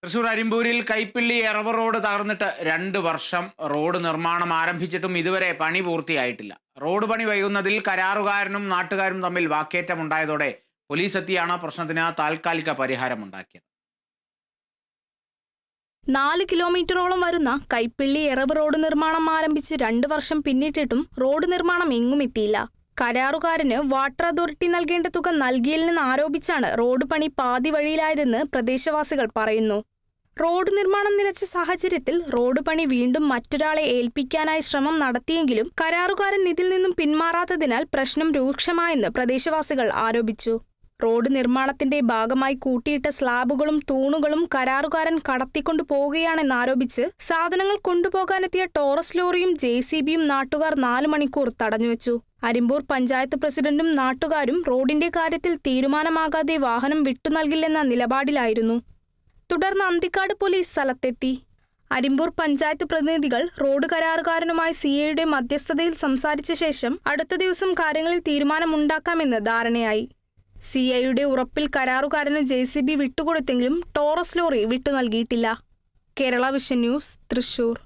Thrissur അരിമ്പൂരിൽ Kaippilly Eravu road തകർന്നിട്ട് 2 വർഷം. Road നിർമ്മാണം ആരംഭിച്ചിട്ടും ഇതുവരെ പണി പൂർത്തിയായിട്ടില്ല. റോഡ് പണി വൈകുന്നതിൽ കരാറുകാരനും നാട്ടുകാരും തമ്മിൽ വാക്കേറ്റമുണ്ടായതോടെ പോലീസ് എത്തിയാണ് പ്രശ്നത്തിന് താൽക്കാലിക പരിഹാരമുണ്ടാക്കിയത്. 4 കിലോമീറ്ററോളം വരുന്ന കൈപ്പിള്ളി എറവ് റോഡ് നിർമ്മാണം ആരംഭിച്ച് 2 വർഷം പിന്നിട്ടിട്ടും റോഡ് നിർമ്മാണം എങ്ങും എത്തിയില്ല. കരാറുകാരന് വാട്ടർ അതോറിറ്റി നൽകേണ്ട തുക നൽകിയില്ലെന്ന് ആരോപിച്ചാണ് റോഡ് പണി പാതി വഴിയിലായതെന്ന് പ്രദേശവാസികൾ പറയുന്നു. റോഡ് നിർമ്മാണം നിലച്ച സാഹചര്യത്തിൽ റോഡ് പണി വീണ്ടും മറ്റൊരാളെ ഏൽപ്പിക്കാനായി ശ്രമം നടത്തിയെങ്കിലും കരാറുകാരൻ ഇതിൽ നിന്നും പിന്മാറാത്തതിനാൽ പ്രശ്നം രൂക്ഷമായെന്ന് പ്രദേശവാസികൾ ആരോപിച്ചു. റോഡ് നിർമ്മാണത്തിന്റെ ഭാഗമായി കൂട്ടിയിട്ട സ്ലാബുകളും തൂണുകളും കരാറുകാരൻ കടത്തിക്കൊണ്ടു പോവുകയാണെന്നാരോപിച്ച് സാധനങ്ങൾ കൊണ്ടുപോകാനെത്തിയ ടോറസ് ലോറിയും JCBയും നാട്ടുകാർ 4 മണിക്കൂർ തടഞ്ഞുവെച്ചു. അരിമ്പൂർ പഞ്ചായത്ത് പ്രസിഡന്റും നാട്ടുകാരും റോഡിന്റെ കാര്യത്തിൽ തീരുമാനമാകാതെ വാഹനം വിട്ടുനൽകില്ലെന്ന നിലപാടിലായിരുന്നു. തുടർന്ന് അന്തിക്കാട് പോലീസ് സ്ഥലത്തെത്തി. അരിമ്പൂർ പഞ്ചായത്ത് പ്രതിനിധികൾ റോഡ് കരാറുകാരനുമായി CAയുടെ മധ്യസ്ഥതയിൽ സംസാരിച്ച ശേഷം അടുത്ത ദിവസം കാര്യങ്ങളിൽ തീരുമാനമുണ്ടാക്കാമെന്ന് ധാരണയായി. CAയുടെ ഉറപ്പിൽ കരാറുകാരന് JCB വിട്ടുകൊടുത്തെങ്കിലും ടോറസ് ലോറി വിട്ടുനൽകിയിട്ടില്ല. Kerala vision news, Thrissur.